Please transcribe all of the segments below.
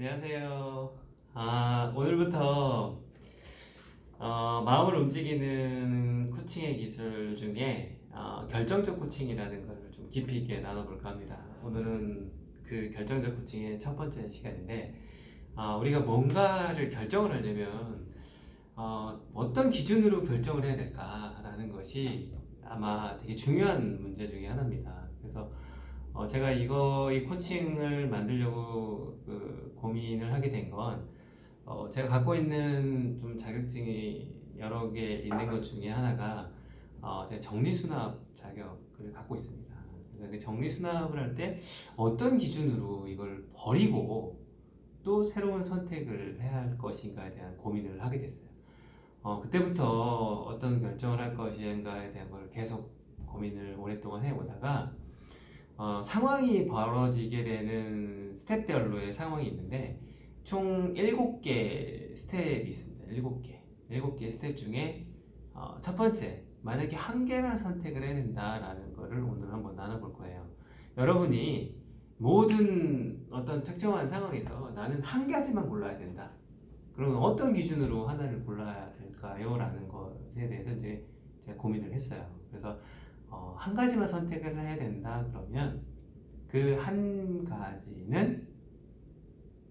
안녕하세요. 오늘부터 마음을 움직이는 코칭의 기술 중에 결정적 코칭이라는 걸 좀 깊이 있게 나눠볼까 합니다. 오늘은 그 결정적 코칭의 첫 번째 시간인데, 우리가 뭔가를 결정을 하려면 어떤 기준으로 결정을 해야 될까라는 것이 아마 되게 중요한 문제 중에 하나입니다. 그래서 제가 이 코칭을 만들려고 고민을 하게 된 건, 제가 갖고 있는 좀 자격증이 여러 개 있는 것 중에 하나가, 제가 정리수납 자격을 갖고 있습니다. 그래서 그 정리수납을 할 때 어떤 기준으로 이걸 버리고 또 새로운 선택을 해야 할 것인가에 대한 고민을 하게 됐어요. 그때부터 어떤 결정을 할 것인가에 대한 걸 계속 고민을 오랫동안 해오다가, 상황이 벌어지게 되는 스텝별로의 상황이 있는데 총 7개 스텝이 있습니다. 7개. 7개 스텝 중에 첫 번째, 만약에 한 개만 선택을 해야 된다라는 거를 오늘 한번 나눠볼 거예요. 여러분이 모든 어떤 특정한 상황에서 나는 한 가지만 골라야 된다. 그러면 어떤 기준으로 하나를 골라야 될까요? 라는 것에 대해서 이제 제가 고민을 했어요. 그래서 한 가지만 선택을 해야 된다 그러면 그 한 가지는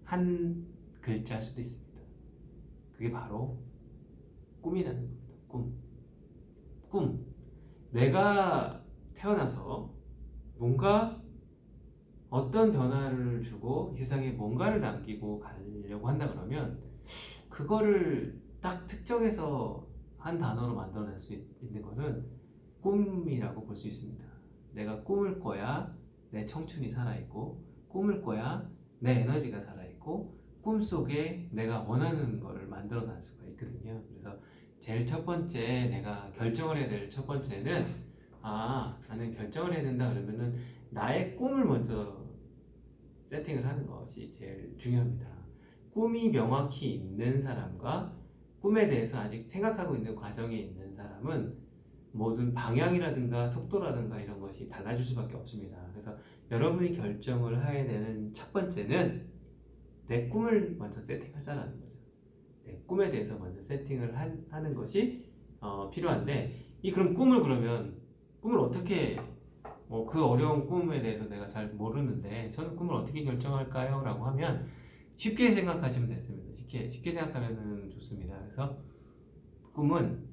한 글자일 수도 있습니다. 그게 바로 꿈이라는 겁니다. 꿈. 내가 태어나서 뭔가 어떤 변화를 주고 이 세상에 뭔가를 남기고 가려고 한다 그러면 그거를 딱 특정해서 한 단어로 만들어낼 수 있는 거는 꿈이라고 볼 수 있습니다. 내가 꿈을 꿔야 내 청춘이 살아있고, 꿈을 꿔야 내 에너지가 살아있고, 꿈속에 내가 원하는 거를 만들어낼 수가 있거든요. 그래서 제일 첫 번째, 내가 결정을 해야 될 첫 번째는, 나는 결정을 해야 된다 그러면은 나의 꿈을 먼저 세팅을 하는 것이 제일 중요합니다. 꿈이 명확히 있는 사람과 꿈에 대해서 아직 생각하고 있는 과정에 있는 사람은 모든 방향이라든가 속도라든가 이런 것이 달라질 수밖에 없습니다. 그래서 여러분이 결정을 해야 되는 첫 번째는 내 꿈을 먼저 세팅하자라는 거죠. 내 꿈에 대해서 먼저 세팅을 하는 것이 필요한데, 그럼 꿈을 어떻게, 그 어려운 꿈에 대해서 내가 잘 모르는데 저는 꿈을 어떻게 결정할까요? 라고 하면 쉽게 생각하시면 됐습니다. 쉽게 생각하면 좋습니다. 그래서 꿈은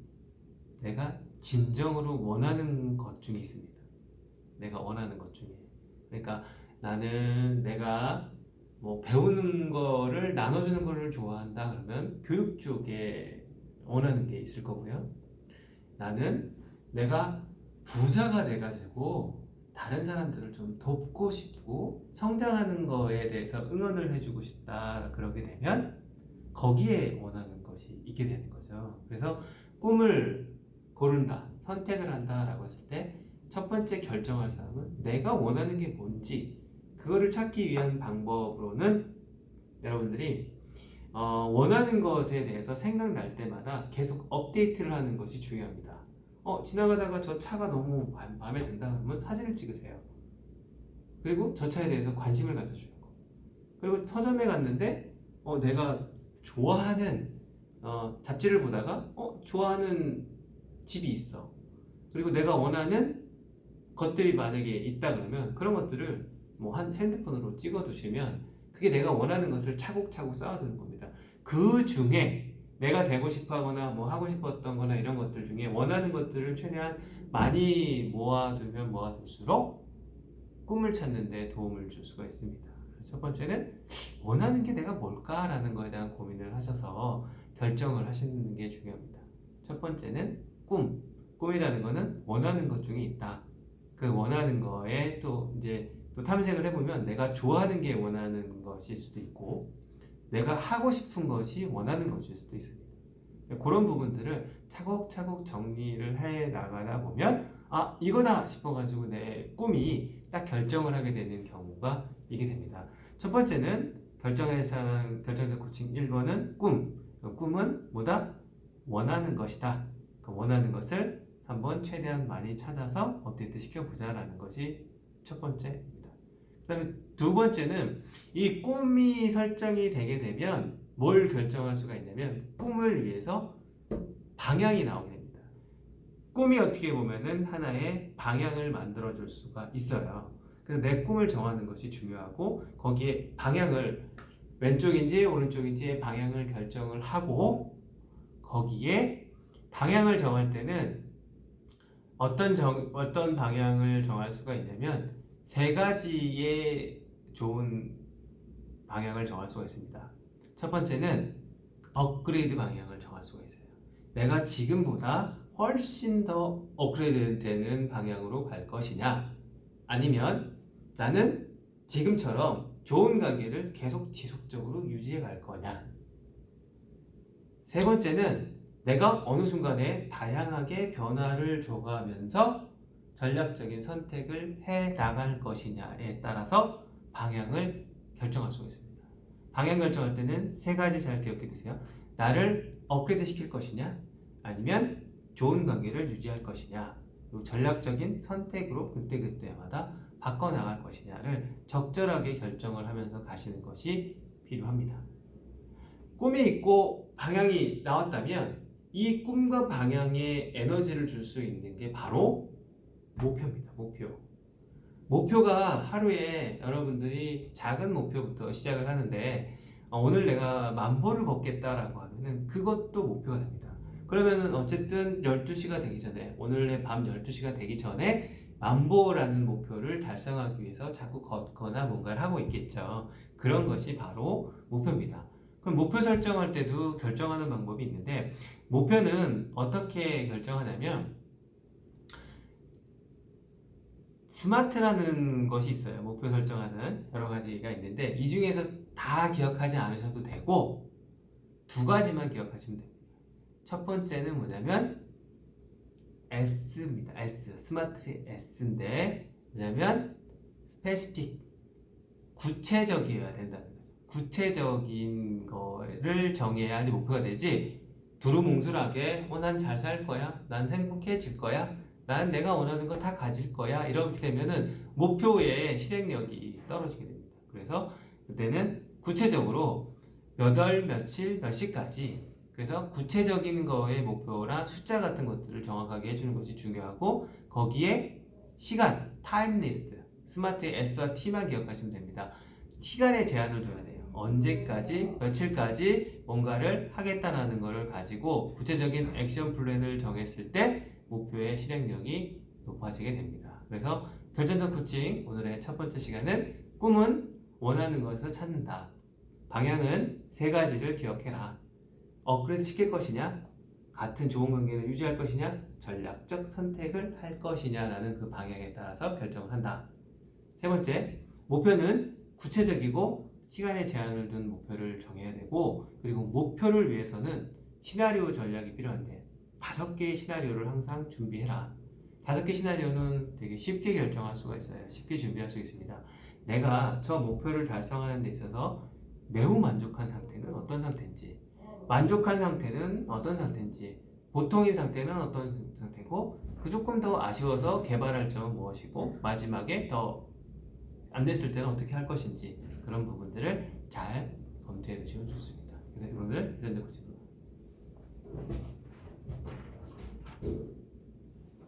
내가 진정으로 원하는 것 중에 있습니다. 내가 원하는 것 중에. 그러니까 나는 내가 배우는 거를 나눠주는 거를 좋아한다 그러면 교육 쪽에 원하는 게 있을 거고요. 나는 내가 부자가 돼가지고 다른 사람들을 좀 돕고 싶고 성장하는 거에 대해서 응원을 해주고 싶다 그러게 되면 거기에 원하는 것이 있게 되는 거죠. 그래서 꿈을 고른다, 선택을 한다라고 했을 때 첫 번째 결정할 사람은 내가 원하는 게 뭔지 그거를 찾기 위한 방법으로는 여러분들이 원하는 것에 대해서 생각날 때마다 계속 업데이트를 하는 것이 중요합니다. 지나가다가 저 차가 너무 마음에 든다 그러면 사진을 찍으세요. 그리고 저 차에 대해서 관심을 가져주는 거. 그리고 서점에 갔는데 내가 좋아하는 잡지를 보다가 좋아하는 집이 있어. 그리고 내가 원하는 것들이 만약에 있다 그러면 그런 것들을 한 핸드폰으로 찍어 두시면 그게 내가 원하는 것을 차곡차곡 쌓아두는 겁니다. 그 중에 내가 되고 싶어 하거나 하고 싶었던 거나 이런 것들 중에 원하는 것들을 최대한 많이 모아두면 모아둘수록 꿈을 찾는 데 도움을 줄 수가 있습니다. 첫 번째는 원하는 게 내가 뭘까라는 거에 대한 고민을 하셔서 결정을 하시는 게 중요합니다. 첫 번째는 꿈이라는 거는 원하는 것 중에 있다. 그 원하는 거에 또 이제 또 탐색을 해보면 내가 좋아하는 게 원하는 것일 수도 있고 내가 하고 싶은 것이 원하는 것일 수도 있습니다. 그런 부분들을 차곡차곡 정리를 해 나가다 보면 이거다 싶어가지고 내 꿈이 딱 결정을 하게 되는 경우가 있게 됩니다. 첫 번째는 결정적 코칭 1번은 꿈은 뭐다? 원하는 것이다. 그 원하는 것을 한번 최대한 많이 찾아서 업데이트 시켜보자라는 것이 첫 번째입니다. 그다음에 두 번째는 이 꿈이 설정이 되게 되면 뭘 결정할 수가 있냐면 꿈을 위해서 방향이 나오게 됩니다. 꿈이 어떻게 보면은 하나의 방향을 만들어 줄 수가 있어요. 그래서 내 꿈을 정하는 것이 중요하고 거기에 방향을 왼쪽인지 오른쪽인지의 방향을 결정을 하고 거기에 방향을 정할 때는 어떤 방향을 정할 수가 있냐면 세 가지의 좋은 방향을 정할 수가 있습니다. 첫 번째는 업그레이드 방향을 정할 수가 있어요. 내가 지금보다 훨씬 더 업그레이드 되는 방향으로 갈 것이냐, 아니면 나는 지금처럼 좋은 관계를 계속 지속적으로 유지해 갈 거냐. 세 번째는 내가 어느 순간에 다양하게 변화를 줘가면서 전략적인 선택을 해 나갈 것이냐에 따라서 방향을 결정할 수가 있습니다. 방향 결정할 때는 세 가지 잘 기억해 두세요. 나를 업그레이드 시킬 것이냐, 아니면 좋은 관계를 유지할 것이냐, 그리고 전략적인 선택으로 그때그때마다 바꿔나갈 것이냐를 적절하게 결정을 하면서 가시는 것이 필요합니다. 꿈이 있고 방향이 나왔다면 이 꿈과 방향에 에너지를 줄 수 있는 게 바로 목표입니다. 목표가 하루에 여러분들이 작은 목표부터 시작을 하는데 오늘 내가 10,000보를 걷겠다라고 하면은 그것도 목표가 됩니다. 그러면은 어쨌든 12시가 되기 전에, 오늘의 밤 12시가 되기 전에 10,000보라는 목표를 달성하기 위해서 자꾸 걷거나 뭔가를 하고 있겠죠. 그런 것이 바로 목표입니다. 그럼 목표 설정할 때도 결정하는 방법이 있는데, 목표는 어떻게 결정하냐면 스마트라는 것이 있어요. 목표 설정하는 여러 가지가 있는데 이 중에서 다 기억하지 않으셔도 되고 두 가지만 기억하시면 됩니다. 첫 번째는 뭐냐면 S입니다. S, 스마트 S인데 뭐냐면 스페시픽, 구체적이어야 된다는 거죠. 구체적인 거를 정해야지 목표가 되지, 두루뭉술하게 난 잘 살 거야, 난 행복해질 거야, 난 내가 원하는 거 다 가질 거야, 이렇게 되면은 목표의 실행력이 떨어지게 됩니다. 그래서 그때는 구체적으로 몇 월, 며칠, 몇 시까지, 그래서 구체적인 거의 목표나 숫자 같은 것들을 정확하게 해주는 것이 중요하고 거기에 시간, 타임 리스트, 스마트의 S와 T만 기억하시면 됩니다. 시간에 제한을 둬야 돼요. 언제까지, 며칠까지 뭔가를 하겠다라는 것을 가지고 구체적인 액션 플랜을 정했을 때 목표의 실행력이 높아지게 됩니다. 그래서 결정적 코칭 오늘의 첫 번째 시간은 꿈은 원하는 것을 찾는다. 방향은 세 가지를 기억해라. 업그레이드 시킬 것이냐, 같은 좋은 관계를 유지할 것이냐, 전략적 선택을 할 것이냐라는 그 방향에 따라서 결정을 한다. 세 번째, 목표는 구체적이고 시간에 제한을 둔 목표를 정해야 되고, 그리고 목표를 위해서는 시나리오 전략이 필요한데 5개의 시나리오를 항상 준비해라. 5개 시나리오는 되게 쉽게 결정할 수가 있어요. 쉽게 준비할 수 있습니다. 내가 저 목표를 달성하는 데 있어서 매우 만족한 상태는 어떤 상태인지, 만족한 상태는 어떤 상태인지, 보통인 상태는 어떤 상태고, 그 조금 더 아쉬워서 개발할 점은 무엇이고, 마지막에 더 안 됐을 때는 어떻게 할 것인지, 그런 부분들을 잘 검토해 두시면 좋습니다. 그래서 오늘 이런 데 고치도록